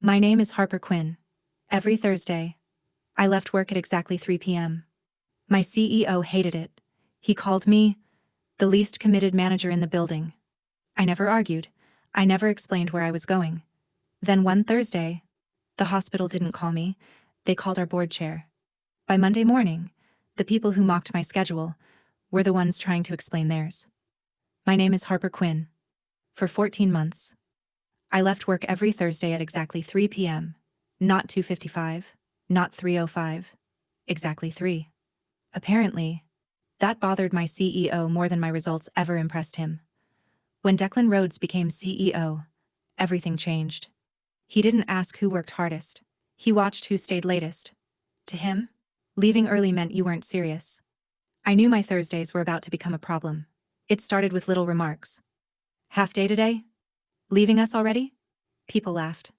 My name is Harper Quinn. Every Thursday, I left work at exactly 3 p.m. My CEO hated it. He called me the least committed manager in the building. I never argued. I never explained where I was going. Then one Thursday, the hospital didn't call me. They called our board chair. By Monday morning, the people who mocked my schedule were the ones trying to explain theirs. My name is Harper Quinn. For 14 months, I left work every Thursday at exactly 3 p.m. Not 2:55, not 3:05, exactly 3. Apparently, that bothered my CEO more than my results ever impressed him. When Declan Rhodes became CEO, everything changed. He didn't ask who worked hardest. He watched who stayed latest. To him, leaving early meant you weren't serious. I knew my Thursdays were about to become a problem. It started with little remarks. Half day today? Leaving us already? People laughed.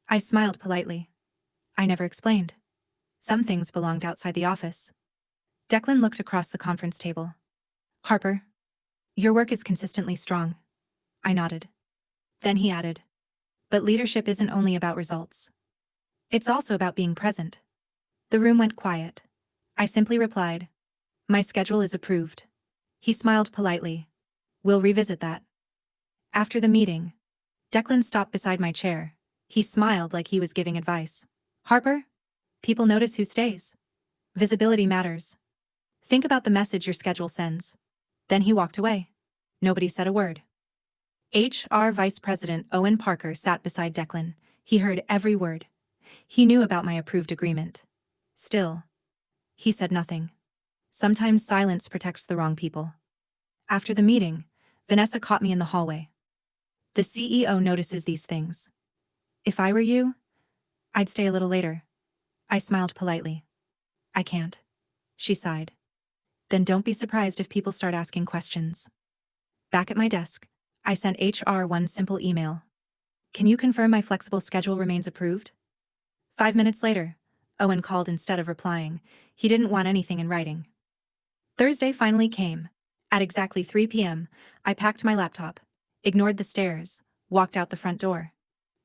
I smiled politely. I never explained. Some things belonged outside the office. Declan looked across the conference table. Harper, your work is consistently strong. I nodded. Then he added, but leadership isn't only about results. It's also about being present. The room went quiet. I simply replied, my schedule is approved. He smiled politely. We'll revisit that. After the meeting, Declan stopped beside my chair. He smiled like he was giving advice. Harper, people notice who stays. Visibility matters. Think about the message your schedule sends. Then he walked away. Nobody said a word. HR Vice President Owen Parker sat beside Declan. He heard every word. He knew about my approved agreement. Still, he said nothing. Sometimes silence protects the wrong people. After the meeting, Vanessa caught me in the hallway. The CEO notices these things. If I were you, I'd stay a little later. I smiled politely. I can't. She sighed. Then don't be surprised if people start asking questions. Back at my desk, I sent HR one simple email. Can you confirm my flexible schedule remains approved? 5 minutes later, Owen called instead of replying. He didn't want anything in writing. Thursday finally came. At exactly 3 p.m., I packed my laptop, ignored the stairs, walked out the front door.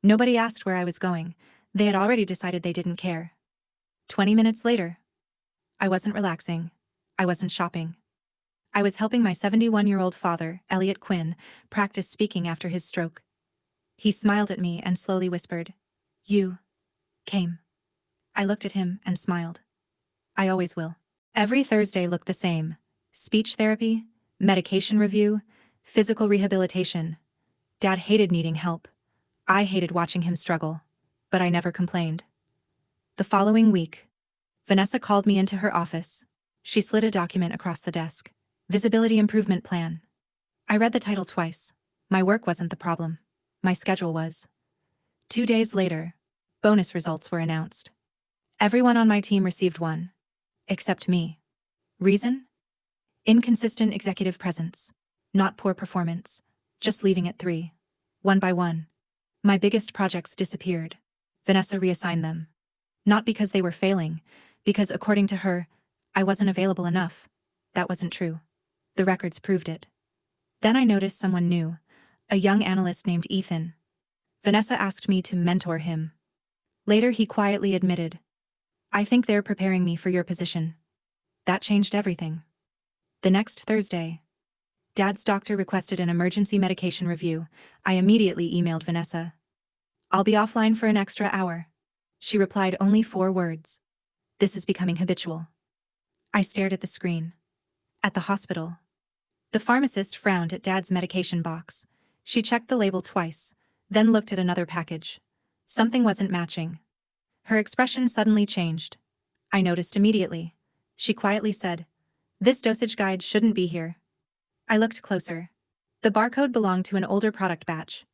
Nobody asked where I was going. They had already decided they didn't care. 20 minutes later, I wasn't relaxing. I wasn't shopping. I was helping my 71-year-old father, Elliot Quinn, practice speaking after his stroke. He smiled at me and slowly whispered, You came. I looked at him and smiled. I always will. Every Thursday looked the same. Speech therapy, medication review, physical rehabilitation. Dad hated needing help. I hated watching him struggle, but I never complained. The following week, Vanessa called me into her office. She slid a document across the desk. Visibility Improvement Plan. I read the title twice. My work wasn't the problem. My schedule was. 2 days later, bonus results were announced. Everyone on my team received one. Except me. Reason? Inconsistent executive presence. Not poor performance. Just leaving at 3. One by one. My biggest projects disappeared. Vanessa reassigned them. Not because they were failing, because according to her, I wasn't available enough. That wasn't true. The records proved it. Then I noticed someone new, a young analyst named Ethan. Vanessa asked me to mentor him. Later he quietly admitted, I think they're preparing me for your position. That changed everything. The next Thursday, Dad's doctor requested an emergency medication review. I immediately emailed Vanessa. I'll be offline for an extra hour. She replied only 4 words. This is becoming habitual. I stared at the screen. At the hospital. The pharmacist frowned at Dad's medication box. She checked the label twice, then looked at another package. Something wasn't matching. Her expression suddenly changed. I noticed immediately. She quietly said, This dosage guide shouldn't be here. I looked closer. The barcode belonged to an older product batch.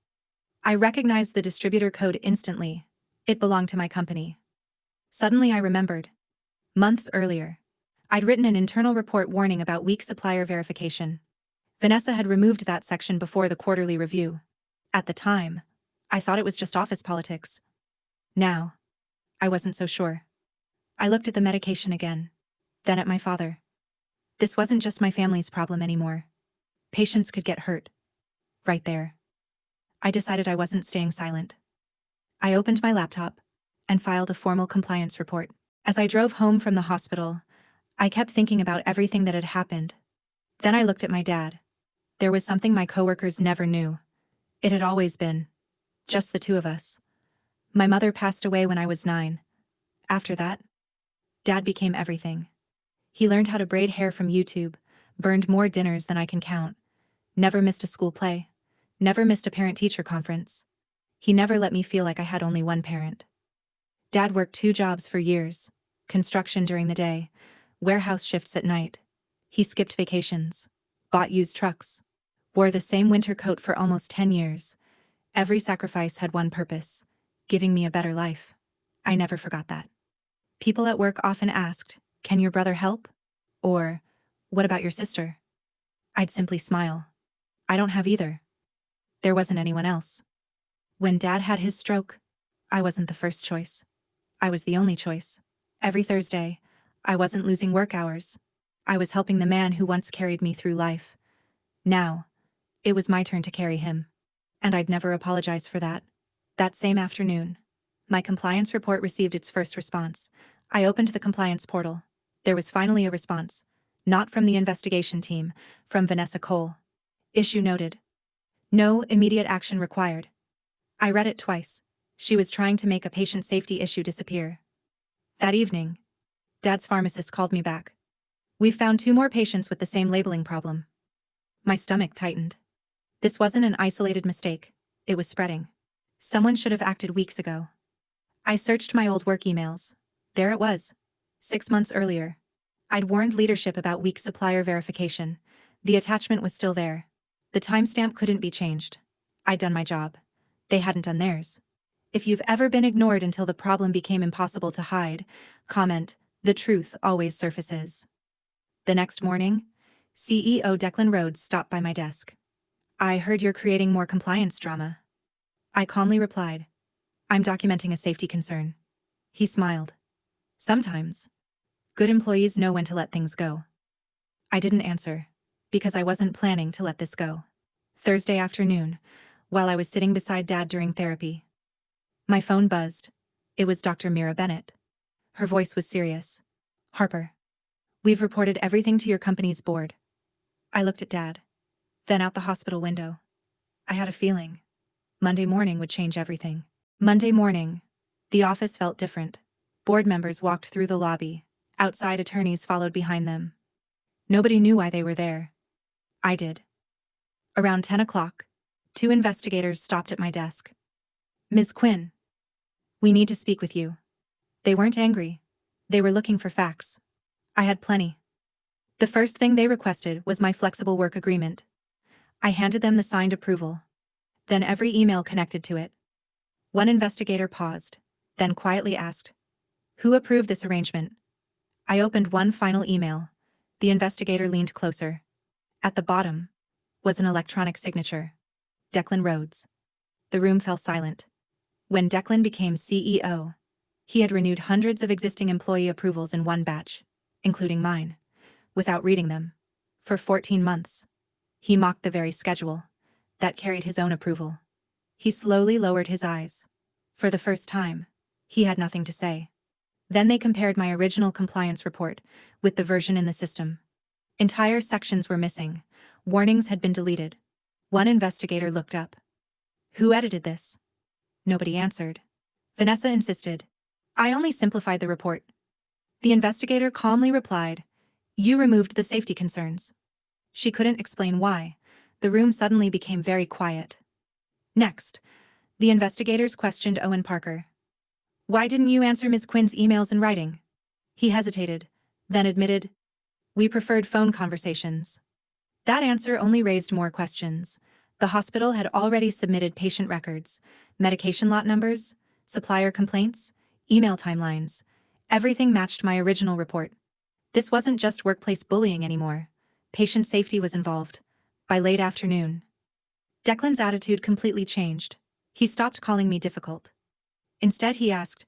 I recognized the distributor code instantly. It belonged to my company. Suddenly I remembered. Months earlier, I'd written an internal report warning about weak supplier verification. Vanessa had removed that section before the quarterly review. At the time, I thought it was just office politics. Now, I wasn't so sure. I looked at the medication again, then at my father. This wasn't just my family's problem anymore. Patients could get hurt. Right there. I decided I wasn't staying silent. I opened my laptop and filed a formal compliance report. As I drove home from the hospital, I kept thinking about everything that had happened. Then I looked at my dad. There was something my coworkers never knew. It had always been just the two of us. My mother passed away when I was 9. After that, Dad became everything. He learned how to braid hair from YouTube, burned more dinners than I can count, never missed a school play, never missed a parent-teacher conference. He never let me feel like I had only one parent. Dad worked 2 jobs for years, construction during the day, warehouse shifts at night. He skipped vacations, bought used trucks, wore the same winter coat for almost 10 years. Every sacrifice had one purpose: giving me a better life. I never forgot that. People at work often asked, "Can your brother help?" Or, "What about your sister?" I'd simply smile. I don't have either. There wasn't anyone else. When Dad had his stroke, I wasn't the first choice. I was the only choice. Every Thursday, I wasn't losing work hours. I was helping the man who once carried me through life. Now, it was my turn to carry him. And I'd never apologize for that. That same afternoon, my compliance report received its first response. I opened the compliance portal. There was finally a response. Not from the investigation team, from Vanessa Cole. Issue noted. No immediate action required. I read it twice. She was trying to make a patient safety issue disappear. That evening, Dad's pharmacist called me back. "We've found 2 more patients with the same labeling problem." My stomach tightened. This wasn't an isolated mistake. It was spreading. Someone should have acted weeks ago. I searched my old work emails. There it was. 6 months earlier. I'd warned leadership about weak supplier verification. The attachment was still there. The timestamp couldn't be changed. I'd done my job. They hadn't done theirs. If you've ever been ignored until the problem became impossible to hide, comment, "The truth always surfaces." The next morning, CEO Declan Rhodes stopped by my desk. "I heard you're creating more compliance drama." I calmly replied, "I'm documenting a safety concern." He smiled. "Sometimes, good employees know when to let things go." I didn't answer, because I wasn't planning to let this go. Thursday afternoon, while I was sitting beside Dad during therapy, my phone buzzed. It was Dr. Mira Bennett. Her voice was serious. "Harper, we've reported everything to your company's board." I looked at Dad, then out the hospital window. I had a feeling Monday morning would change everything. Monday morning, the office felt different. Board members walked through the lobby. Outside attorneys followed behind them. Nobody knew why they were there. I did. Around 10 o'clock, 2 investigators stopped at my desk. "Ms. Quinn, we need to speak with you." They weren't angry. They were looking for facts. I had plenty. The first thing they requested was my flexible work agreement. I handed them the signed approval. Then every email connected to it. One investigator paused, then quietly asked, "Who approved this arrangement?" I opened one final email. The investigator leaned closer. At the bottom was an electronic signature. Declan Rhodes. The room fell silent. When Declan became CEO, he had renewed hundreds of existing employee approvals in one batch, including mine, without reading them. For 14 months, he mocked the very schedule that carried his own approval. He slowly lowered his eyes. For the first time, he had nothing to say. Then they compared my original compliance report with the version in the system. Entire sections were missing. Warnings had been deleted. One investigator looked up. "Who edited this?" Nobody answered. Vanessa insisted. "I only simplified the report." The investigator calmly replied, "You removed the safety concerns." She couldn't explain why. The room suddenly became very quiet. Next, the investigators questioned Owen Parker. "Why didn't you answer Ms. Quinn's emails in writing?" He hesitated, then admitted, "We preferred phone conversations." That answer only raised more questions. The hospital had already submitted patient records, medication lot numbers, supplier complaints, email timelines. Everything matched my original report. This wasn't just workplace bullying anymore. Patient safety was involved. By late afternoon, Declan's attitude completely changed. He stopped calling me difficult. Instead, he asked,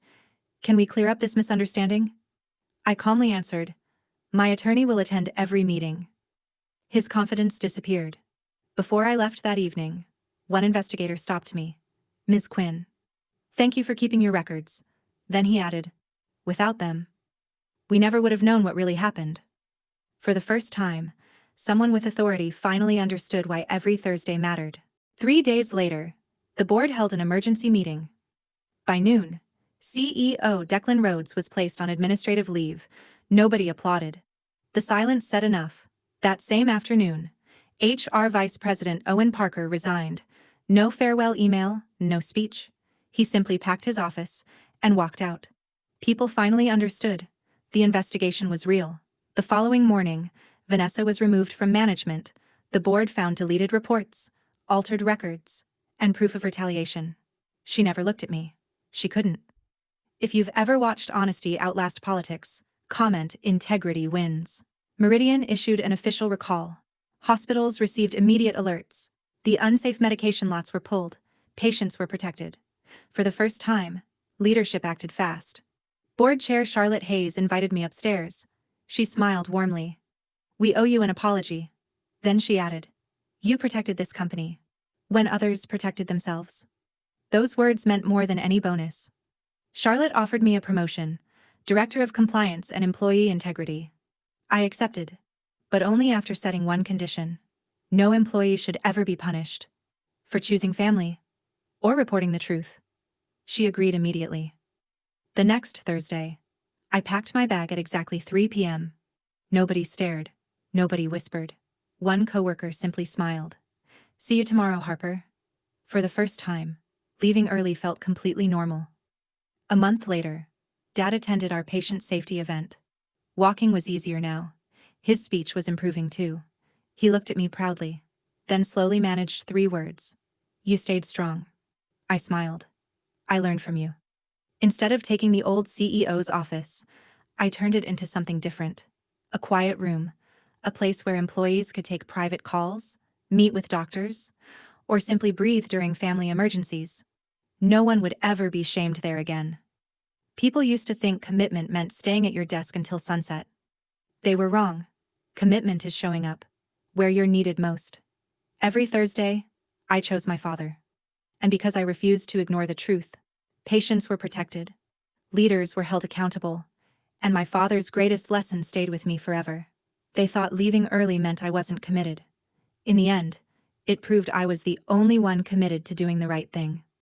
"Can we clear up this misunderstanding?" I calmly answered, "My attorney will attend every meeting." His confidence disappeared. Before I left that evening, one investigator stopped me. "Ms. Quinn, Thank you for keeping your records. Then he added, without them, we never would have known what really happened. For the first time, someone with authority finally understood why every Thursday mattered. 3 days later, the board held an emergency meeting. By noon, CEO Declan Rhodes was placed on administrative leave. Nobody applauded. The silence said enough. That same afternoon, HR Vice President Owen Parker resigned. No farewell email, no speech. He simply packed his office and walked out. People finally understood. The investigation was real. The following morning, Vanessa was removed from management. The board found deleted reports, altered records, and proof of retaliation. She never looked at me. She couldn't. If you've ever watched honesty outlast politics, comment integrity wins. Meridian issued an official recall. Hospitals received immediate alerts. The unsafe medication lots were pulled. Patients were protected. For the first time, leadership acted fast. Board Chair Charlotte Hayes invited me upstairs. She smiled warmly. We owe you an apology. Then she added, you protected this company when others protected themselves. Those words meant more than any bonus. Charlotte offered me a promotion, Director of Compliance and Employee Integrity. I accepted, but only after setting one condition. No employee should ever be punished for choosing family or reporting the truth. She agreed immediately. The next Thursday, I packed my bag at exactly 3 p.m. Nobody stared. Nobody whispered. One coworker simply smiled. See you tomorrow, Harper. For the first time, leaving early felt completely normal. A month later, Dad attended our patient safety event. Walking was easier now. His speech was improving too. He looked at me proudly, then slowly managed 3 words. You stayed strong. I smiled. I learned from you. Instead of taking the old CEO's office, I turned it into something different. A quiet room, a place where employees could take private calls, meet with doctors, or simply breathe during family emergencies. No one would ever be shamed there again. People used to think commitment meant staying at your desk until sunset. They were wrong. Commitment is showing up where you're needed most. Every Thursday, I chose my father. And because I refused to ignore the truth, patients were protected, leaders were held accountable, and my father's greatest lesson stayed with me forever. They thought leaving early meant I wasn't committed. In the end, it proved I was the only one committed to doing the right thing.